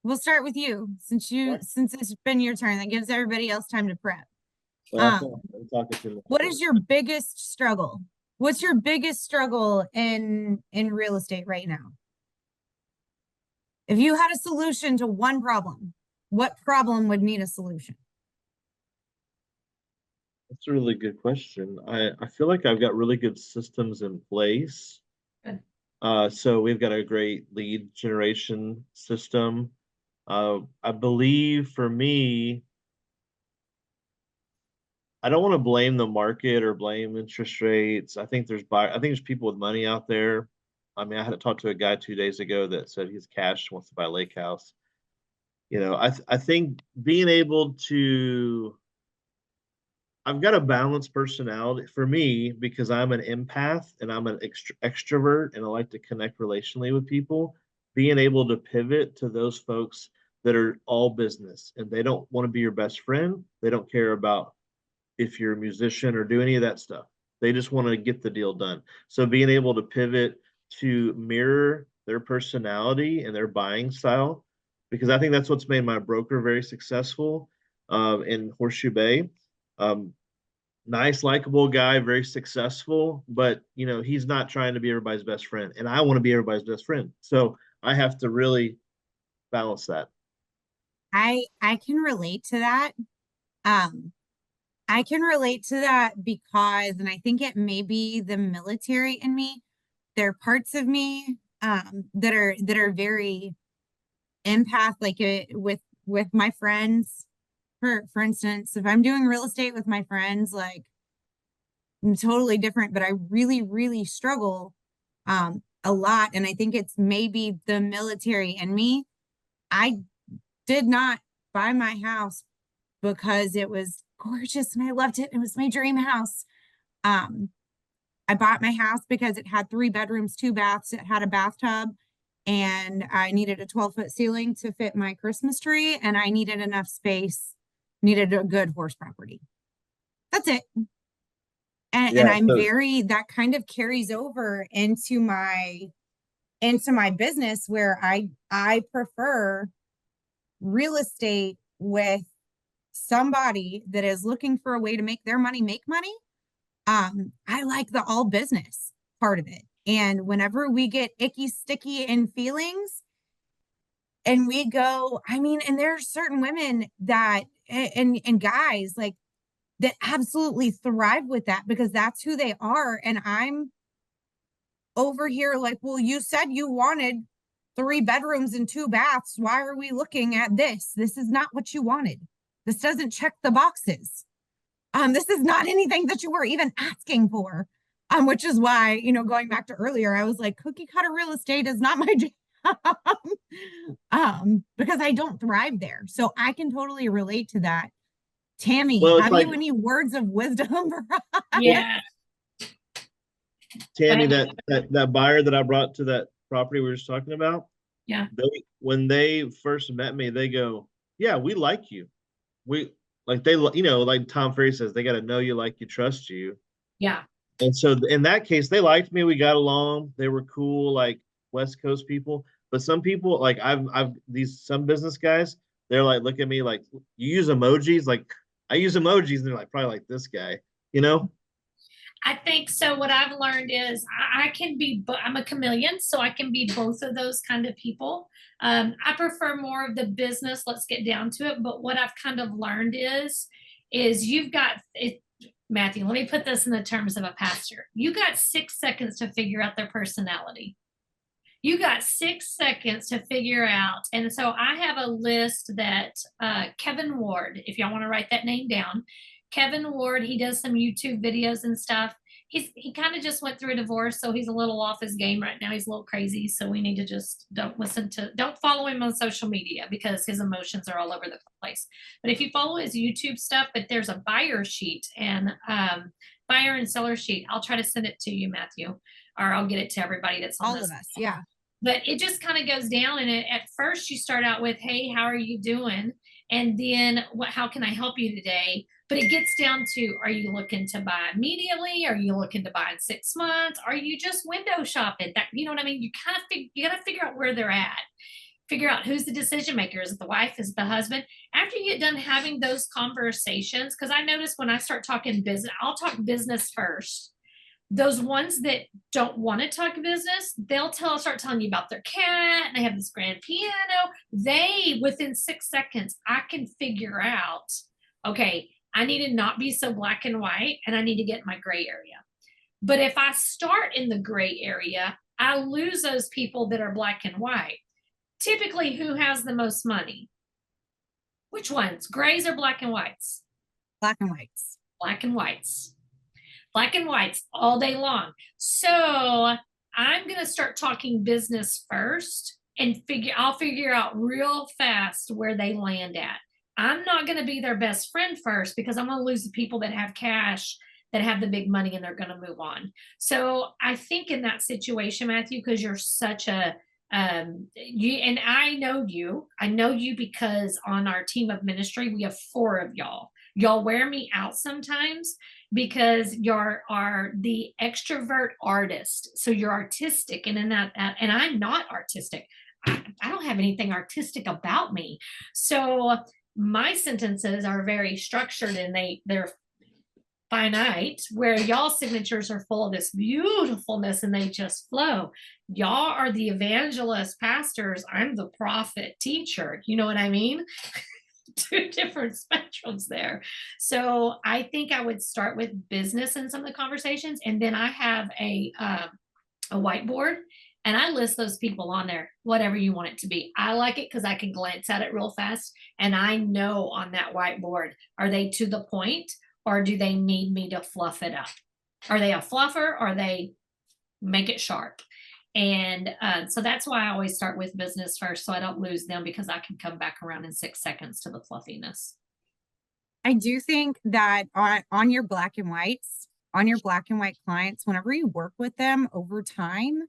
we'll start with you since it's been your turn. That gives everybody else time to prep. Well, what is your biggest struggle? What's your biggest struggle in real estate right now? If you had a solution to one problem, what problem would need a solution? That's a really good question. I feel like I've got really good systems in place. Good. So we've got a great lead generation system. I believe for me, I don't want to blame the market or blame interest rates. I think there's people with money out there. I mean, I had to talk to a guy 2 days ago that said he's cash, wants to buy a lake house. You know, I think being able to, I've got a balanced personality for me because I'm an empath and I'm an extrovert and I like to connect relationally with people. Being able to pivot to those folks that are all business and they don't want to be your best friend. They don't care about if you're a musician or do any of that stuff. They just want to get the deal done. So being able to pivot to mirror their personality and their buying style, because I think that's what's made my broker very successful in Horseshoe Bay. nice, likable guy, very successful, but he's not trying to be everybody's best friend. And I want to be everybody's best friend. So I have to really balance that. I can relate to that. Um, I can relate to that because, and I think it may be the military in me. There are parts of me that are very empath, like with my friends. For instance, if I'm doing real estate with my friends, like I'm totally different, but I really, really struggle a lot. And I think it's maybe the military in me. I did not buy my house because it was gorgeous and I loved it. It was my dream house. Um, I bought my house because it had 3 bedrooms, 2 baths. It had a bathtub, and I needed a 12-foot ceiling to fit my Christmas tree, and I needed enough space, needed a good horse property. That's it. And I'm very, that kind of carries over into my business, where I prefer real estate with somebody that is looking for a way to make their money make money. I like the all business part of it. And whenever we get icky, sticky in feelings and we go, I mean, and there are certain women that, and guys like that absolutely thrive with that because that's who they are. And I'm over here like, well, you said you wanted 3 bedrooms and 2 baths. Why are we looking at this? This is not what you wanted. This doesn't check the boxes. This is not anything that you were even asking for. Which is why, going back to earlier, I was like, cookie cutter real estate is not my jam. Because I don't thrive there. So I can totally relate to that. Tammy, Well, have you any words of wisdom for us? Yeah. Tammy, that buyer that I brought to that property we were just talking about. Yeah. When they first met me, they go, "Yeah, we like you. We like they, like Tom Ferry says, they got to know you, like you, trust you." Yeah. And so in that case, they liked me. We got along. They were cool, like West Coast people. But some people, like some business guys, they're like, look at me like, you use emojis? Like, I use emojis, and they're like, probably like this guy, I think so. What I've learned is I can be, I'm a chameleon, so I can be both of those kind of people. I prefer more of the business. Let's get down to it. But what I've kind of learned is you've got it, Matthew. Let me put this in the terms of a pastor. You got 6 seconds to figure out their personality. You got 6 seconds to figure out. And so I have a list that Kevin Ward, if y'all want to write that name down, Kevin Ward, he does some YouTube videos and stuff. He kind of just went through a divorce, so he's a little off his game right now. He's a little crazy, so we need to just don't follow him on social media because his emotions are all over the place. But if you follow his YouTube stuff, but there's a buyer sheet and buyer and seller sheet. I'll try to send it to you, Matthew, or I'll get it to everybody that's on All this. of us, yeah. But it just kind of goes down, and at first you start out with, "Hey, how are you doing?" And then, how can I help you today? But it gets down to, are you looking to buy immediately? Are you looking to buy in 6 months? Are you just window shopping? That, you know what I mean? You kind of you got to figure out where they're at. Figure out who's the decision maker. Is it the wife? Is it the husband? After you get done having those conversations, because I notice when I start talking business, I'll talk business first. Those ones that don't want to talk business, they'll start telling you about their cat and they have this grand piano. They, within 6 seconds, I can figure out, okay, I need to not be so black and white and I need to get in my gray area. But if I start in the gray area, I lose those people that are black and white. Typically, who has the most money? Which ones? Grays or black and whites? Black and whites. Black and whites. Black and whites all day long. So I'm going to start talking business first and I'll figure out real fast where they land at. I'm not going to be their best friend first because I'm going to lose the people that have cash, that have the big money, and they're going to move on. So I think in that situation, Matthew, because you're such a, and I know you because on our team of ministry, we have 4 of y'all. Y'all wear me out sometimes because you're the extrovert artist. So you're artistic, and in that, and I'm not artistic. I don't have anything artistic about me. So my sentences are very structured, and they're finite, where y'all signatures are full of this beautifulness and they just flow. Y'all are the evangelist pastors. I'm the prophet teacher. You know what I mean? Two different spectrums there. So I think I would start with business in some of the conversations, and then I have a whiteboard, and I list those people on there, whatever you want it to be. I like it because I can glance at it real fast, and I know on that whiteboard, are they to the point, or do they need me to fluff it up? Are they a fluffer, or they make it sharp? And so that's why I always start with business first, so I don't lose them, because I can come back around in 6 seconds to the fluffiness. I do think that on your black and whites, on your black and white clients, whenever you work with them over time,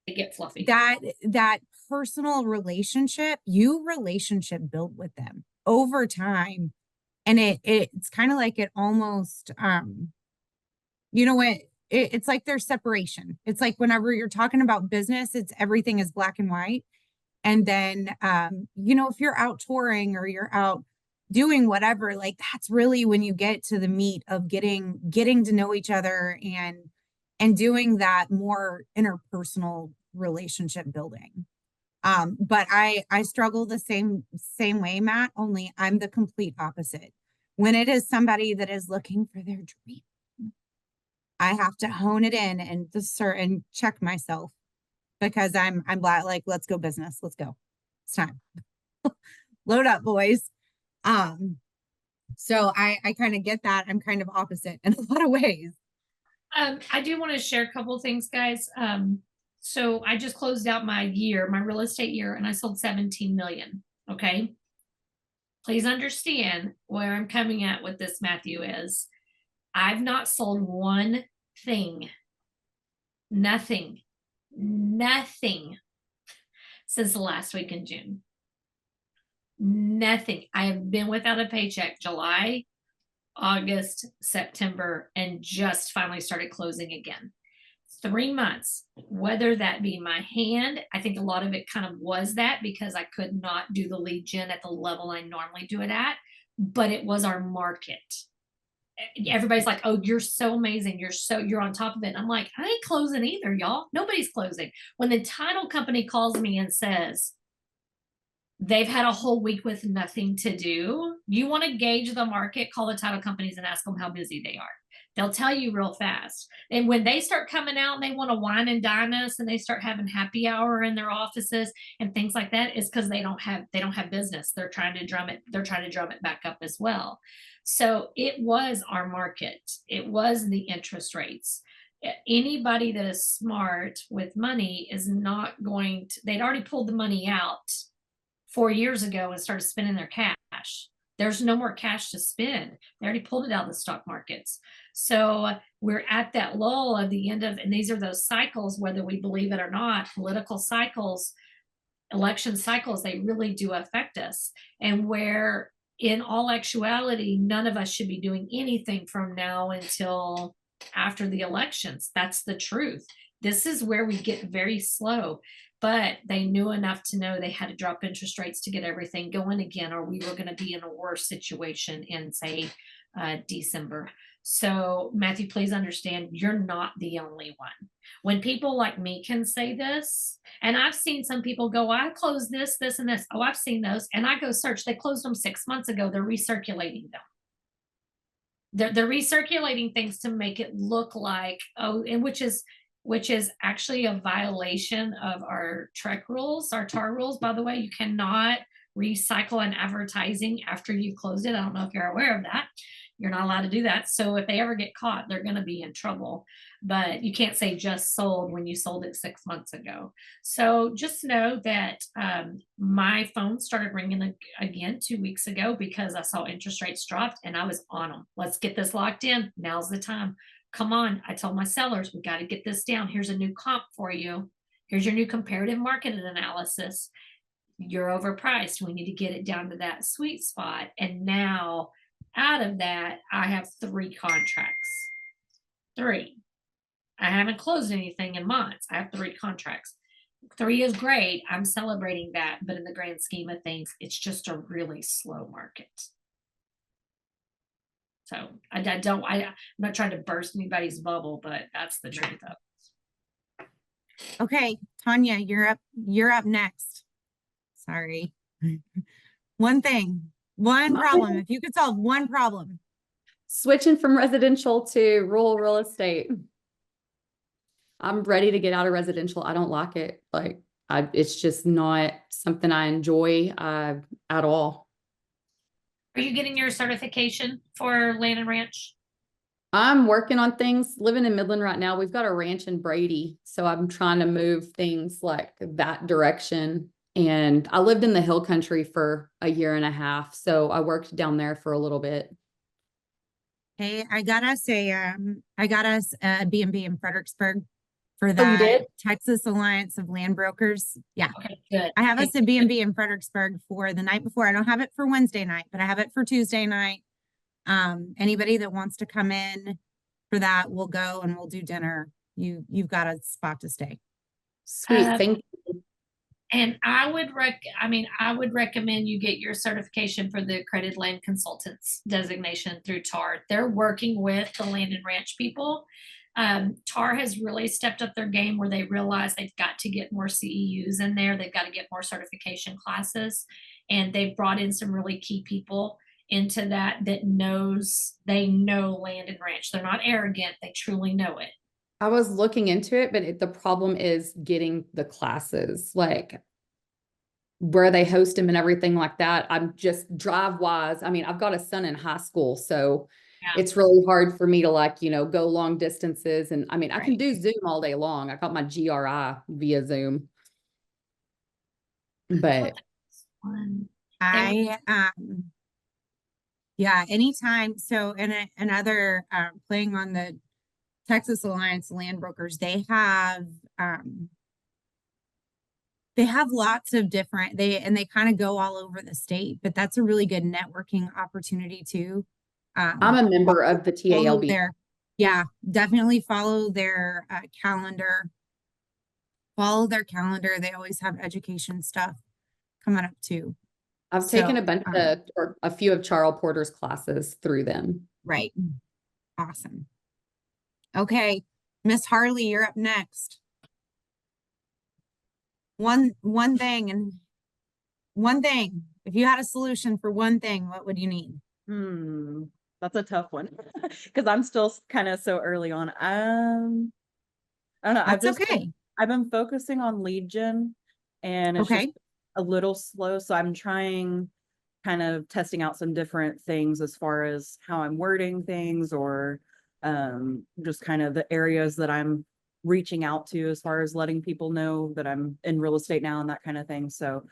They get fluffy. that personal relationship build with them over time. And it's kind of like it almost, you know what, it's like there's separation. It's like whenever you're talking about business, it's everything is black and white. And then, you know, if you're out touring or you're out doing whatever, like that's really when you get to the meat of getting to know each other and doing that more interpersonal relationship building. But I struggle the same way, Matt, only I'm the complete opposite. When it is somebody that is looking for their dream, I have to hone it in and discern and check myself, because I'm like, let's go business. Let's go. It's time. Load up, boys. So I kind of get that. I'm kind of opposite in a lot of ways. I do want to share a couple of things, guys. So I just closed out my real estate year, and I sold 17 million. Okay. Please understand where I'm coming at with this, Matthew, is I've not sold one thing, nothing since the last week in June. Nothing. I have been without a paycheck July, August, September, and just finally started closing again. 3 months, whether that be my hand, I think a lot of it kind of was that, because I could not do the lead gen at the level I normally do it at, but it was our market. Everybody's like, oh, you're so amazing, you're on top of it. I'm like, I ain't closing either, y'all. Nobody's closing. When the title company calls me and says they've had a whole week with nothing to do, you want to gauge the market, call the title companies and ask them how busy they are. They'll tell you real fast. And when they start coming out and they want to wine and dine us, and they start having happy hour in their offices and things like that, is because they don't have business. They're trying to drum it back up as well. So it was our market. It was the interest rates. Anybody that is smart with money is not going to, they'd already pulled the money out 4 years ago and started spending their cash. There's no more cash to spend. They already pulled it out of the stock markets. So we're at that lull of the end of, and these are those cycles, whether we believe it or not, political cycles, election cycles, they really do affect us. And where in all actuality, none of us should be doing anything from now until after the elections. That's the truth. This is where we get very slow. But they knew enough to know they had to drop interest rates to get everything going again, or we were going to be in a worse situation in, say, December. So, Matthew, please understand, you're not the only one. When people like me can say this, and I've seen some people go, I closed this, this, and this. Oh, I've seen those. And I go search. They closed them 6 months ago. They're recirculating them. They're recirculating things to make it look like, oh, and which is actually a violation of our TREC rules, our TAR rules. By the way, you cannot recycle an advertising after you've closed it. I don't know if you're aware of that. You're not allowed to do that. So if they ever get caught, they're going to be in trouble. But you can't say just sold when you sold it 6 months ago. So just know that my phone started ringing again 2 weeks ago because I saw interest rates dropped and I was on them. Let's get this locked in. Now's the time. Come on. I told my sellers, we got to get this down. Here's a new comp for you. Here's your new comparative market analysis. You're overpriced. We need to get it down to that sweet spot. And now out of that, I have 3 contracts. 3. I haven't closed anything in months. I have 3 contracts. 3 is great. I'm celebrating that. But in the grand scheme of things, it's just a really slow market. So I'm not trying to burst anybody's bubble, but that's the truth of it. Okay, Tanya, you're up next. Sorry. One problem. If you could solve one problem. Switching from residential to rural real estate. I'm ready to get out of residential. I don't like it. Like, it's just not something I enjoy at all. Are you getting your certification for land and ranch? I'm working on things. Living in Midland right now, we've got a ranch in Brady, so I'm trying to move things like that direction. And I lived in the hill country for a year and a half, so I worked down there for a little bit. Hey, I got us a B&B in Fredericksburg for Oh, you that did? Texas Alliance of Land Brokers. Yeah. Okay, good. I have us a B&B in Fredericksburg for the night before. I don't have it for Wednesday night, but I have it for Tuesday night. Anybody that wants to come in for that, we'll go and we'll do dinner. You've got a spot to stay. Sweet. Thank you. And I would recommend you get your certification for the accredited land consultants designation through TAR. They're working with the land and ranch people. TAR has really stepped up their game where they realize they've got to get more CEUs in there. They've got to get more certification classes, and they've brought in some really key people into that they know land and ranch. They're not arrogant. They truly know it. I was looking into it, but the problem is getting the classes, like where they host them and everything like that. I'm just drive wise. I mean, I've got a son in high school, so Yeah. it's really hard for me to go long distances. And I mean, I can Right. do Zoom all day long. I got my GRI via Zoom. But Yeah, anytime. So, and another, playing on the Texas Alliance Land Brokers, they have lots of different, they kind of go all over the state, but that's a really good networking opportunity too. I'm a member of the TALB. Yeah, definitely follow their calendar. Follow their calendar. They always have education stuff coming up too. I've taken a bunch of, or a few of Charles Porter's classes through them. Right. Awesome. Okay, Miss Harley, you're up next. One thing. If you had a solution for one thing, what would you need? That's a tough one because I'm still kind of so early on. I don't know. That's okay. I've been focusing on lead gen, and it's just a little slow. So I'm trying, kind of testing out some different things as far as how I'm wording things, or just kind of the areas that I'm reaching out to as far as letting people know that I'm in real estate now and that kind of thing. So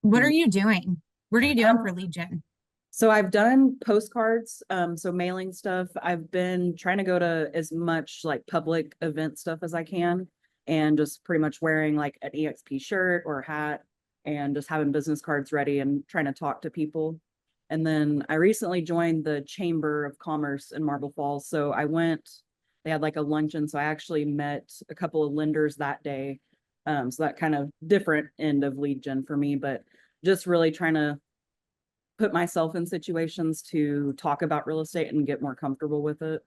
what are you doing? What are you doing for lead gen? So I've done postcards, so mailing stuff. I've been trying to go to as much like public event stuff as I can, and just pretty much wearing like an EXP shirt or hat and just having business cards ready and trying to talk to people. And then I recently joined the Chamber of Commerce in Marble Falls. So they had like a luncheon. So I actually met a couple of lenders that day. So that kind of different end of lead gen for me, but just really trying to put myself in situations to talk about real estate and get more comfortable with it.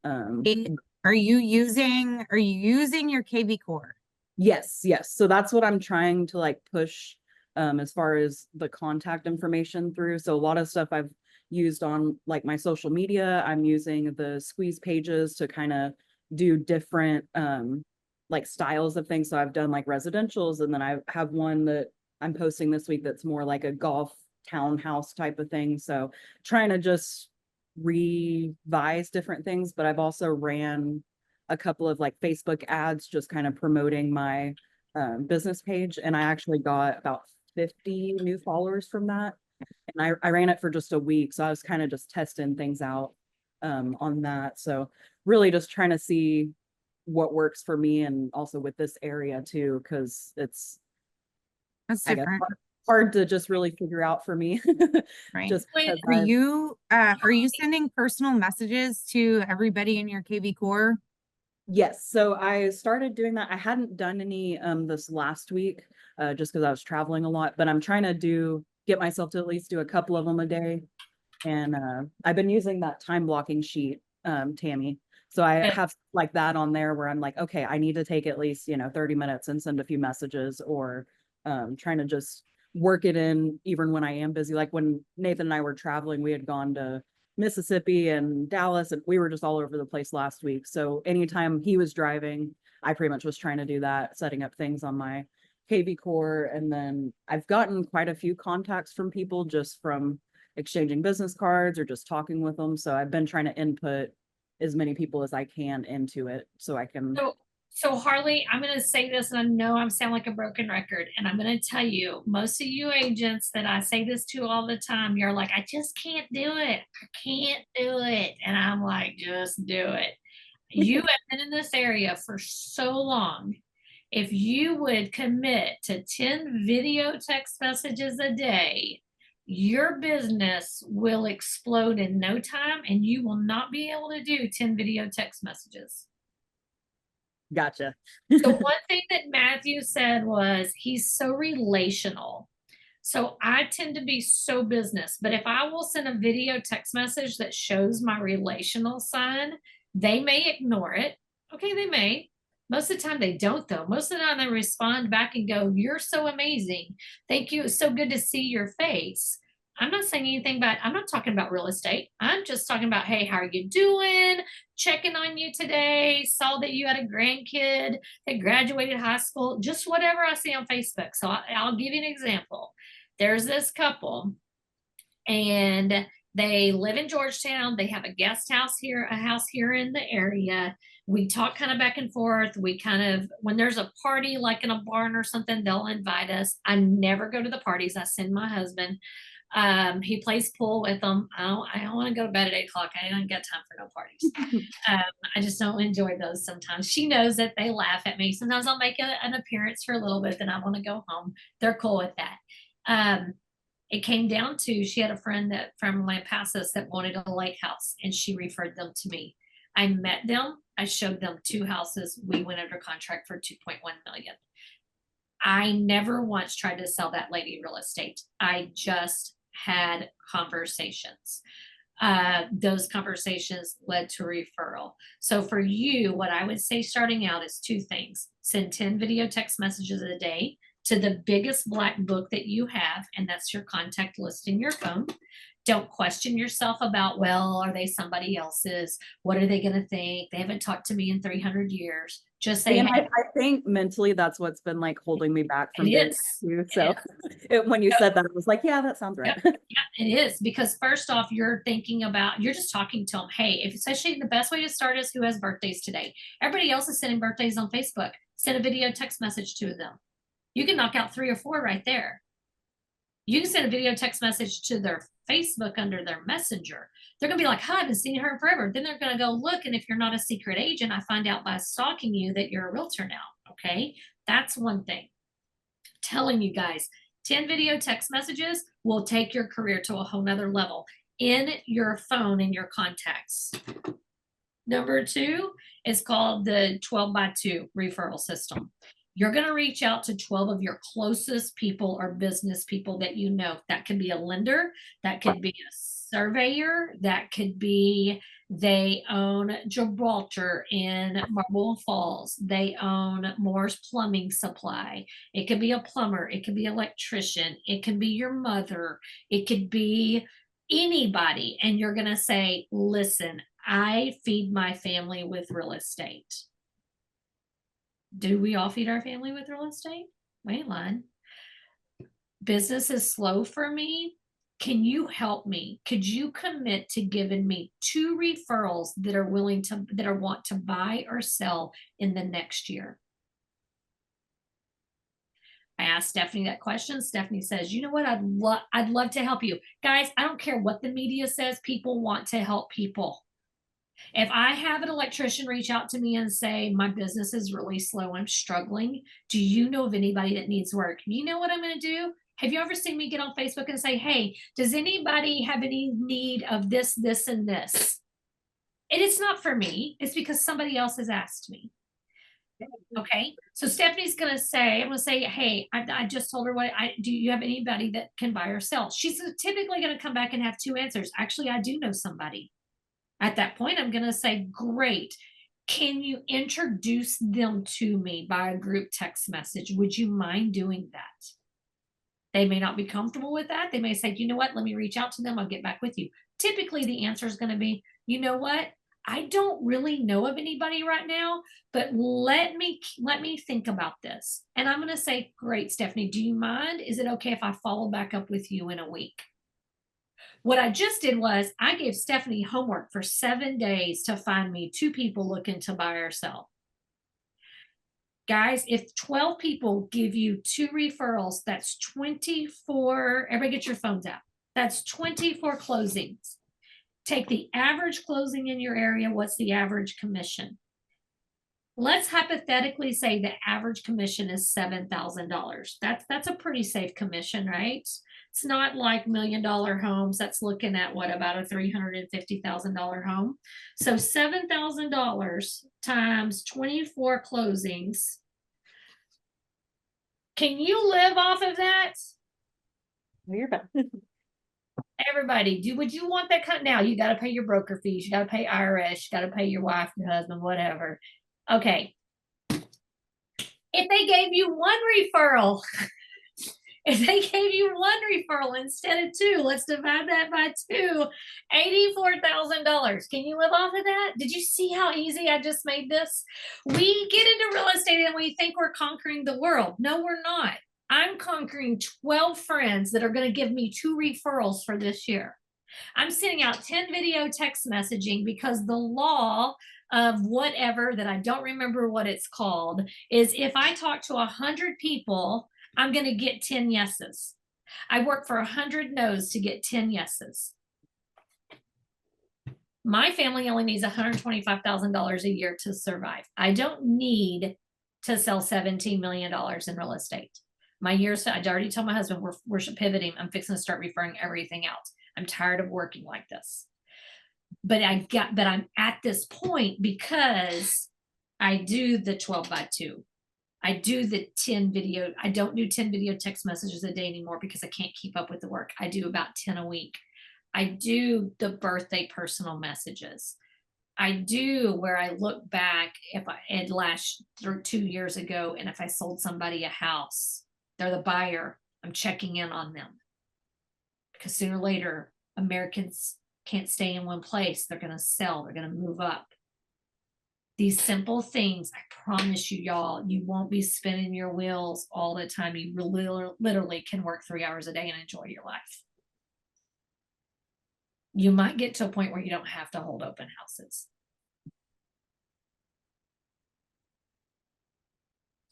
Are you using your KV Core? Yes. So that's what I'm trying to like push as far as the contact information through. So a lot of stuff I've used on like my social media. I'm using the squeeze pages to kind of do different like styles of things. So I've done like residentials, and then I have one that I'm posting this week that's more like a golf townhouse type of thing. So trying to just revise different things, but I've also ran a couple of like Facebook ads, just kind of promoting my business page. And I actually got about 50 new followers from that. And I ran it for just a week. So I was kind of just testing things out on that. So really just trying to see what works for me, and also with this area too, because it's hard to just really figure out for me. Right. Just are you sending personal messages to everybody in your KV Core? Yes. So I started doing that. I hadn't done any this last week just because I was traveling a lot, but I'm trying to get myself to at least do a couple of them a day. And I've been using that time blocking sheet, Tammy. So I Good. have like that on there where I'm like, okay, I need to take at least, 30 minutes and send a few messages, or trying to just work it in even when I am busy. Like when Nathan and I were traveling, we had gone to Mississippi and Dallas, and we were just all over the place last week. So anytime he was driving, I pretty much was trying to do that, setting up things on my KV Core. And then I've gotten quite a few contacts from people just from exchanging business cards or just talking with them. So I've been trying to input as many people as I can into it so I can. So Harley, I'm going to say this, and I know I sound like a broken record, and I'm going to tell you, most of you agents that I say this to all the time, you're like, I just can't do it. I can't do it. And I'm like, just do it. You have been in this area for so long. If you would commit to 10 video text messages a day, your business will explode in no time, and you will not be able to do 10 video text messages. Gotcha. The one thing that Matthew said was he's so relational. So I tend to be so business, but if I will send a video text message that shows my relational side, they may ignore it. Okay, they may. Most of the time they don't though. Most of the time they respond back and go, you're so amazing. Thank you. It's so good to see your face. I'm not saying anything about, I'm not talking about real estate. I'm just talking about, hey, how are you doing? Checking on you today. Saw that you had a grandkid that graduated high school. Just whatever I see on Facebook. So I'll give you an example. There's this couple and they live in Georgetown. They have a guest house here, a house here in the area. We talk kind of back and forth. We kind of, when there's a party like in a barn or something, they'll invite us. I never go to the parties. I send my husband. He plays pool with them. I don't want to go to bed at 8 o'clock. I don't got time for no parties. I just don't enjoy those sometimes. She knows that they laugh at me. Sometimes I'll make an appearance for a little bit, then I want to go home. They're cool with that. It came down to, she had a friend that from Lampasas that wanted a lake house, and she referred them to me. I met them. I showed them 2 houses. We went under contract for 2.1 million. I never once tried to sell that lady real estate. I just had conversations. Those conversations led to referral. So for you, what I would say starting out is 2 things. Send 10 video text messages a day to the biggest black book that you have, and that's your contact list in your phone. Don't question yourself about, well, are they somebody else's? What are they going to think? They haven't talked to me in 300 years. Just say, And hey, I think mentally that's what's been like holding me back from it doing is. that too. So when you said that, I was like, yeah, that sounds right. Yeah, it is, because first off, you're thinking about, you're just talking to them. Hey, if especially the best way to start is who has birthdays today. Everybody else is sending birthdays on Facebook. Send a video text message to them. You can knock out 3 or 4 right there. You can send a video text message to their Facebook under their messenger. They're going to be like, hi, I haven't seen her in forever. Then they're going to go look. And if you're not a secret agent, I find out by stalking you that you're a realtor now. Okay. That's one thing. Telling you guys, 10 video text messages will take your career to a whole nother level in your phone and your contacts. Number 2 is called the 12x2 referral system. You're going to reach out to 12 of your closest people or business people that you know. That could be a lender, that could be a surveyor, that could be they own Gibraltar in Marble Falls, they own Moore's Plumbing Supply. It could be a plumber, it could be an electrician, it could be your mother, it could be anybody. And you're going to say, listen, I feed my family with real estate. Do we all feed our family with real estate? We ain't lying. Business is slow for me. Can you help me? Could you commit to giving me 2 referrals that are willing to, that are want to buy or sell in the next year? I asked Stephanie that question. Stephanie says, you know what? I'd love to help you. Guys, I don't care what the media says. People want to help people. If I have an electrician reach out to me and say, my business is really slow, I'm struggling, do you know of anybody that needs work? You know what I'm going to do? Have you ever seen me get on Facebook and say, hey, does anybody have any need of this, this, and this? And it's not for me. It's because somebody else has asked me. Okay, so Stephanie's gonna say, I'm gonna say, hey, I just told her do you have anybody that can buy or sell? She's typically gonna come back and have two answers. Actually, I do know somebody. At that point, I'm gonna say, great. Can you introduce them to me by a group text message? Would you mind doing that? They may not be comfortable with that. They may say, you know what, let me reach out to them. I'll get back with you. Typically, the answer is going to be, you know what, I don't really know of anybody right now, but let me think about this. And I'm going to say, great, Stephanie, do you mind? Is it okay if I follow back up with you in a week? What I just did was I gave Stephanie homework for 7 days to find me 2 people looking to buy or sell. Guys, if 12 people give you 2 referrals, that's 24. Everybody get your phones out. That's 24 closings. Take the average closing in your area. What's the average commission? Let's hypothetically say the average commission is $7,000. That's a pretty safe commission, right? It's not like $1 million homes. That's looking at what, about a $350,000 home. So $7,000 times 24 closings. Can you live off of that? You're back. Everybody, would you want that kind of, now you got to pay your broker fees, you got to pay IRS, you got to pay your wife, your husband, whatever. Okay. If they gave you 1 referral, if they gave you 1 referral instead of 2, let's divide that by 2, $84,000. Can you live off of that? Did you see how easy I just made this? We get into real estate and we think we're conquering the world. No, we're not. I'm conquering 12 friends that are going to give me 2 referrals for this year. I'm sending out 10 video text messaging because the law of whatever that I don't remember what it's called is if I talk to 100 people, I'm going to get 10 yeses. I work for 100 no's to get 10 yeses. My family only needs $125,000 a year to survive. I don't need to sell $17 million in real estate. My years, I already told my husband we're pivoting. I'm fixing to start referring everything out. I'm tired of working like this. But I'm at this point because I do the 12 by 2. I do the 10 video. I don't do 10 video text messages a day anymore because I can't keep up with the work. I do about 10 a week. I do the birthday personal messages. I do where I look back if I had last 2 years ago, and if I sold somebody a house, they're the buyer, I'm checking in on them. Because sooner or later, Americans can't stay in one place. They're going to sell. They're going to move up. These simple things, I promise you, y'all, you won't be spinning your wheels all the time. You literally can work 3 hours a day and enjoy your life. You might get to a point where you don't have to hold open houses.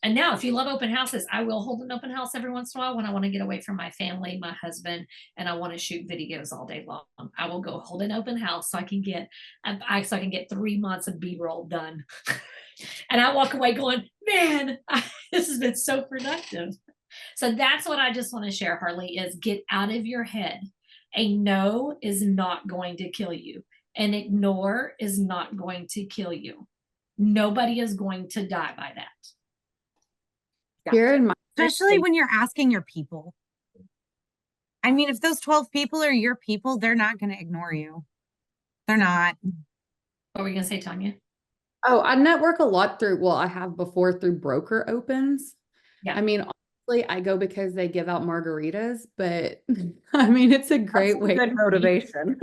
And now, if you love open houses, I will hold an open house every once in a while when I want to get away from my family, my husband, and I want to shoot videos all day long. I will go hold an open house so I can get 3 months of B-roll done. And I walk away going, man, this has been so productive. So that's what I just want to share, Harley, is get out of your head. A no is not going to kill you. An ignore is not going to kill you. Nobody is going to die by that. Here in my Especially when you're asking your people. I mean, if those 12 people are your people, they're not going to ignore you. They're not. What were you going to say, Tanya? Oh, I network a lot I have before through broker opens. Yeah. I mean, honestly, I go because they give out margaritas, but I mean, it's a great way. Good motivation.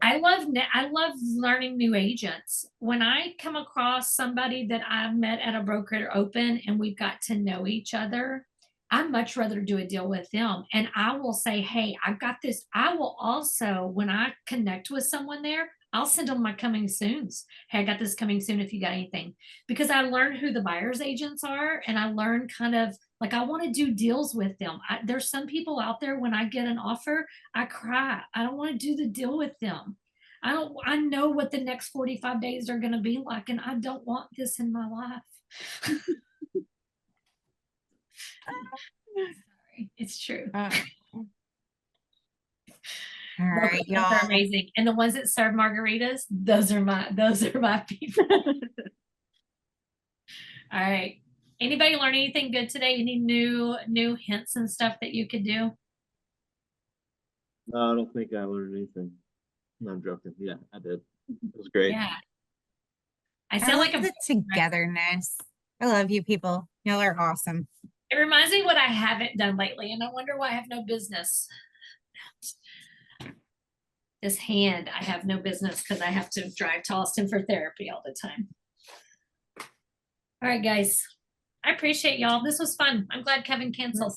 I love learning new agents. When I come across somebody that I've met at a broker open and we've got to know each other, I'd much rather do a deal with them. And I will say, hey, I've got this. I will also, when I connect with someone there, I'll send them my coming soons. Hey, I got this coming soon if you got anything. Because I learned who the buyer's agents are, and I learned kind of like I want to do deals with them. There's some people out there, when I get an offer, I cry. I don't want to do the deal with them. I know what the next 45 days are going to be like, and I don't want this in my life. Sorry, it's true. All right, Those are y'all. amazing. And the ones that serve margaritas, those are my people. All right. Anybody learn anything good today? Any new hints and stuff that you could do? No, I don't think I learned anything. No, I'm joking. Yeah, I did. It was great. Yeah. I I sound love like a the togetherness. I love you people. Y'all are awesome. it reminds me what I haven't done lately, and I wonder why I have no business. This hand, I have no business because I have to drive to Austin for therapy all the time. All right, guys. I appreciate y'all. This was fun. I'm glad Kevin canceled.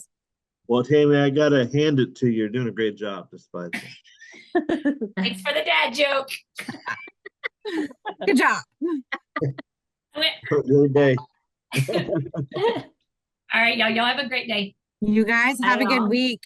Well, Tammy, I gotta hand it to you. You're doing a great job despite that. Thanks for the dad joke. Good job. I went- Good day. All right, y'all. Y'all have a great day. You guys have a Bye, good all. week.